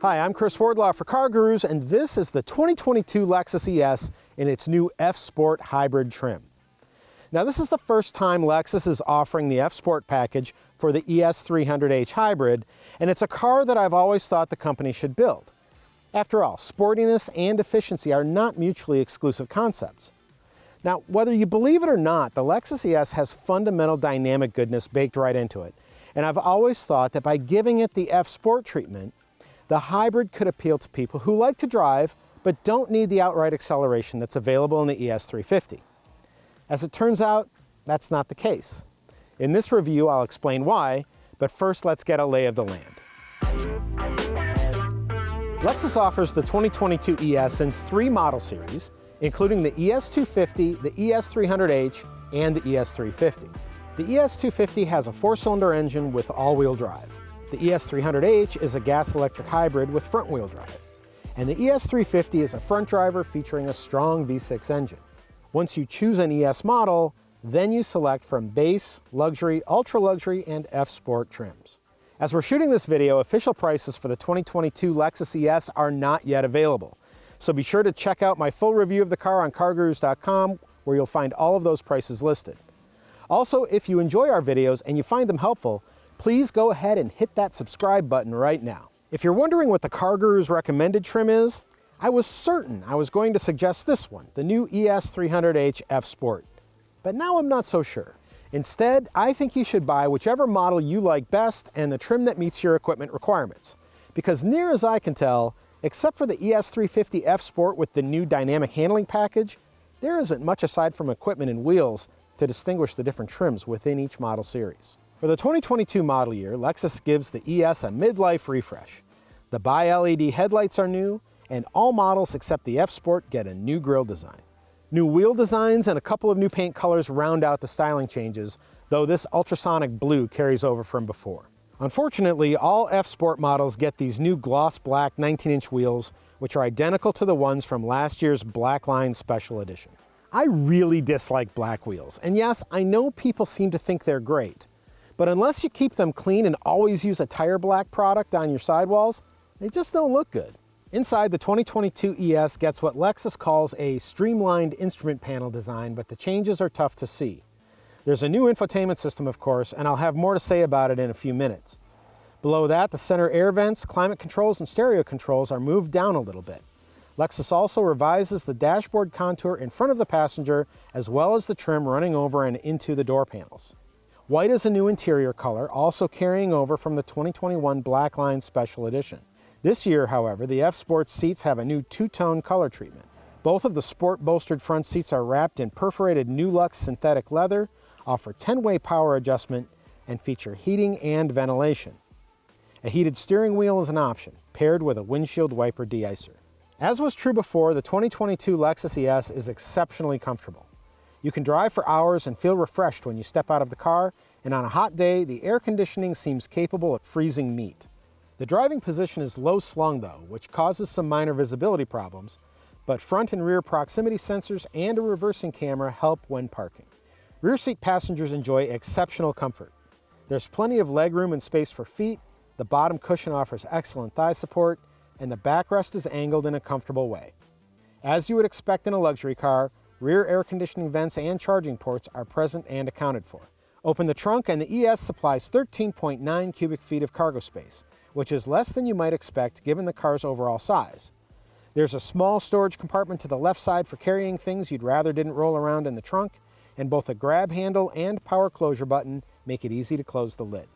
Hi, I'm Chris Wardlaw for CarGurus, and this is the 2022 Lexus ES in its new F-Sport Hybrid trim. Now, this is the first time Lexus is offering the F-Sport package for the ES 300h Hybrid, and it's a car that I've always thought the company should build. After all, sportiness and efficiency are not mutually exclusive concepts. Now, whether you believe it or not, the Lexus ES has fundamental dynamic goodness baked right into it, and I've always thought that by giving it the F-Sport treatment, the hybrid could appeal to people who like to drive but don't need the outright acceleration that's available in the ES 350. As it turns out, that's not the case. In this review, I'll explain why, but first let's get a lay of the land. Lexus offers the 2022 ES in 3 model series, including the ES 250, the ES 300h, and the ES 350. The ES 250 has a 4-cylinder engine with all-wheel drive. The ES 300h is a gas-electric hybrid with front-wheel drive. And the ES 350 is a front driver featuring a strong V6 engine. Once you choose an ES model, then you select from base, luxury, ultra-luxury, and F-Sport trims. As we're shooting this video, official prices for the 2022 Lexus ES are not yet available. So be sure to check out my full review of the car on CarGurus.com, where you'll find all of those prices listed. Also, if you enjoy our videos and you find them helpful, please go ahead and hit that subscribe button right now. If you're wondering what the CarGurus recommended trim is, I was certain I was going to suggest this one, the new ES 300h F-Sport. But now I'm not so sure. Instead, I think you should buy whichever model you like best and the trim that meets your equipment requirements. Because near as I can tell, except for the ES 350 F-Sport with the new dynamic handling package, there isn't much aside from equipment and wheels to distinguish the different trims within each model series. For the 2022 model year, Lexus gives the ES a midlife refresh. The bi-LED headlights are new, and all models except the F-Sport get a new grille design. New wheel designs and a couple of new paint colors round out the styling changes, though this ultrasonic blue carries over from before. Unfortunately, all F-Sport models get these new gloss black 19-inch wheels, which are identical to the ones from last year's Black Line Special Edition. I really dislike black wheels, and yes, I know people seem to think they're great. But unless you keep them clean and always use a tire black product on your sidewalls, they just don't look good. Inside, the 2022 ES gets what Lexus calls a streamlined instrument panel design, but the changes are tough to see. There's a new infotainment system, of course, and I'll have more to say about it in a few minutes. Below that, the center air vents, climate controls, and stereo controls are moved down a little bit. Lexus also revises the dashboard contour in front of the passenger, as well as the trim running over and into the door panels. White is a new interior color, also carrying over from the 2021 Black Line Special Edition. This year, however, the F-Sport seats have a new 2-tone color treatment. Both of the sport-bolstered front seats are wrapped in perforated Nulux synthetic leather, offer 10-way power adjustment, and feature heating and ventilation. A heated steering wheel is an option, paired with a windshield wiper de-icer. As was true before, the 2022 Lexus ES is exceptionally comfortable. You can drive for hours and feel refreshed when you step out of the car, and on a hot day, the air conditioning seems capable of freezing meat. The driving position is low slung though, which causes some minor visibility problems, but front and rear proximity sensors and a reversing camera help when parking. Rear seat passengers enjoy exceptional comfort. There's plenty of legroom and space for feet, the bottom cushion offers excellent thigh support, and the backrest is angled in a comfortable way. As you would expect in a luxury car, rear air conditioning vents and charging ports are present and accounted for. Open the trunk and the ES supplies 13.9 cubic feet of cargo space, which is less than you might expect given the car's overall size. There's a small storage compartment to the left side for carrying things you'd rather didn't roll around in the trunk, and both a grab handle and power closure button make it easy to close the lid.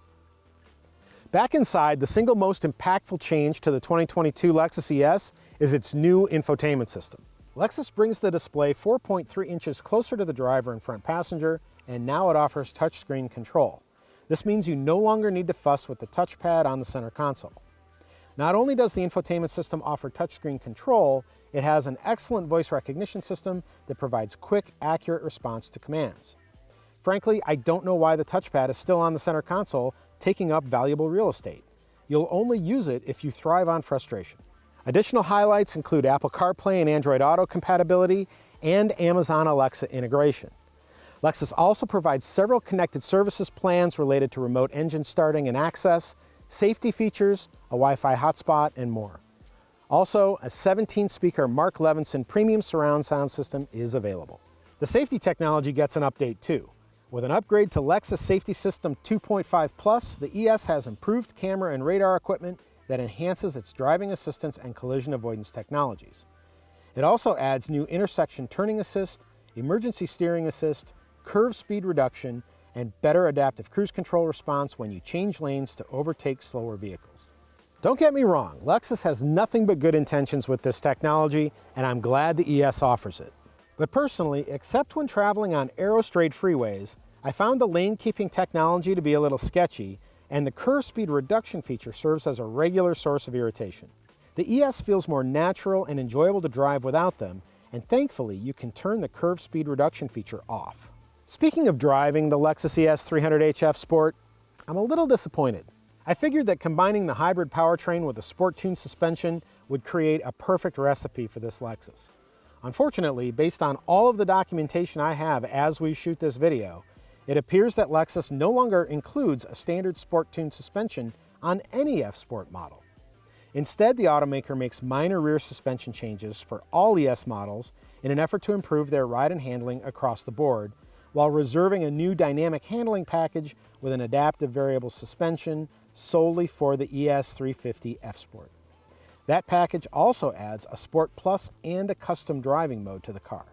Back inside, the single most impactful change to the 2022 Lexus ES is its new infotainment system. Lexus brings the display 4.3 inches closer to the driver and front passenger, and now it offers touchscreen control. This means you no longer need to fuss with the touchpad on the center console. Not only does the infotainment system offer touchscreen control, it has an excellent voice recognition system that provides quick, accurate response to commands. Frankly, I don't know why the touchpad is still on the center console, taking up valuable real estate. You'll only use it if you thrive on frustration. Additional highlights include Apple CarPlay and Android Auto compatibility and Amazon Alexa integration. Lexus also provides several connected services plans related to remote engine starting and access, safety features, Wi-Fi hotspot, and more. Also, a 17-speaker Mark Levinson premium surround sound system is available. The safety technology gets an update too. With an upgrade to Lexus Safety System 2.5 Plus, the ES has improved camera and radar equipment that enhances its driving assistance and collision avoidance technologies. It also adds new intersection turning assist, emergency steering assist, curve speed reduction, and better adaptive cruise control response when you change lanes to overtake slower vehicles. Don't get me wrong, Lexus has nothing but good intentions with this technology, and I'm glad the ES offers it. But personally, except when traveling on arrow-straight freeways, I found the lane-keeping technology to be a little sketchy, and the curve speed reduction feature serves as a regular source of irritation. The ES feels more natural and enjoyable to drive without them, and thankfully you can turn the curve speed reduction feature off. Speaking of driving the Lexus ES 300hF Sport, I'm a little disappointed. I figured that combining the hybrid powertrain with a sport-tuned suspension would create a perfect recipe for this Lexus. Unfortunately, based on all of the documentation I have as we shoot this video, it appears that Lexus no longer includes a standard sport-tuned suspension on any F Sport model. Instead, the automaker makes minor rear suspension changes for all ES models in an effort to improve their ride and handling across the board, while reserving a new dynamic handling package with an adaptive variable suspension solely for the ES 350 F Sport. That package also adds a Sport Plus and a custom driving mode to the car.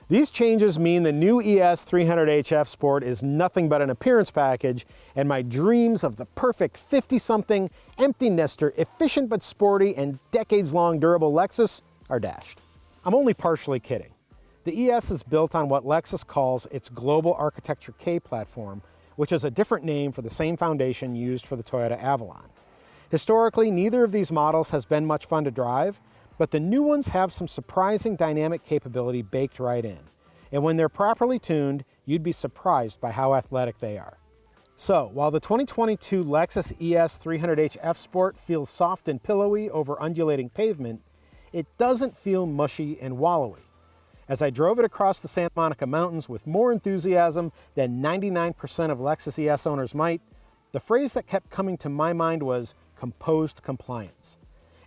These changes mean the new ES 300hF Sport is nothing but an appearance package, and my dreams of the perfect 50-something, empty nester, efficient but sporty, and decades-long durable Lexus are dashed. I'm only partially kidding. The ES is built on what Lexus calls its Global Architecture K platform, which is a different name for the same foundation used for the Toyota Avalon. Historically, neither of these models has been much fun to drive, but the new ones have some surprising dynamic capability baked right in. And when they're properly tuned, you'd be surprised by how athletic they are. So, while the 2022 Lexus ES 300hF Sport feels soft and pillowy over undulating pavement, it doesn't feel mushy and wallowy. As I drove it across the Santa Monica Mountains with more enthusiasm than 99% of Lexus ES owners might, the phrase that kept coming to my mind was composed compliance.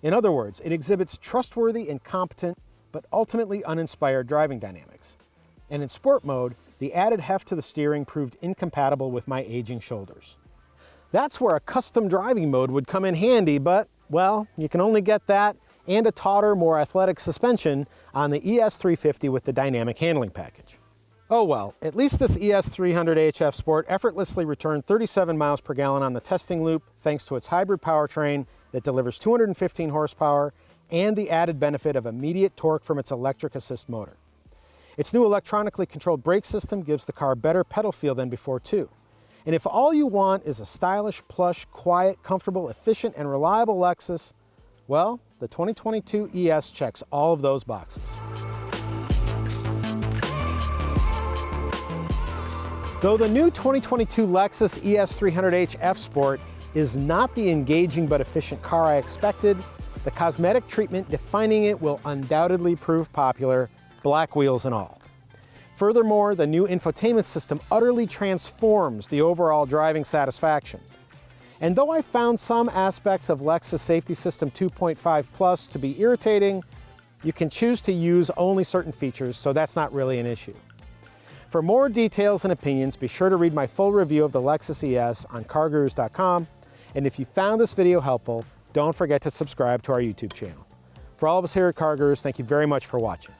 In other words, it exhibits trustworthy and competent, but ultimately uninspired driving dynamics. And in sport mode, the added heft to the steering proved incompatible with my aging shoulders. That's where a custom driving mode would come in handy, but, well, you can only get that and a tauter, more athletic suspension on the ES 350 with the dynamic handling package. Oh well, at least this ES 300hF Sport effortlessly returned 37 miles per gallon on the testing loop thanks to its hybrid powertrain that delivers 215 horsepower and the added benefit of immediate torque from its electric assist motor. Its new electronically controlled brake system gives the car better pedal feel than before too. And if all you want is a stylish, plush, quiet, comfortable, efficient, and reliable Lexus, well, the 2022 ES checks all of those boxes. Though the new 2022 Lexus ES 300hF Sport is not the engaging but efficient car I expected, the cosmetic treatment defining it will undoubtedly prove popular, black wheels and all. Furthermore, the new infotainment system utterly transforms the overall driving satisfaction. And though I found some aspects of Lexus Safety System 2.5 Plus to be irritating, you can choose to use only certain features, so that's not really an issue. For more details and opinions, be sure to read my full review of the Lexus ES on CarGurus.com. And if you found this video helpful, don't forget to subscribe to our YouTube channel. For all of us here at CarGurus, thank you very much for watching.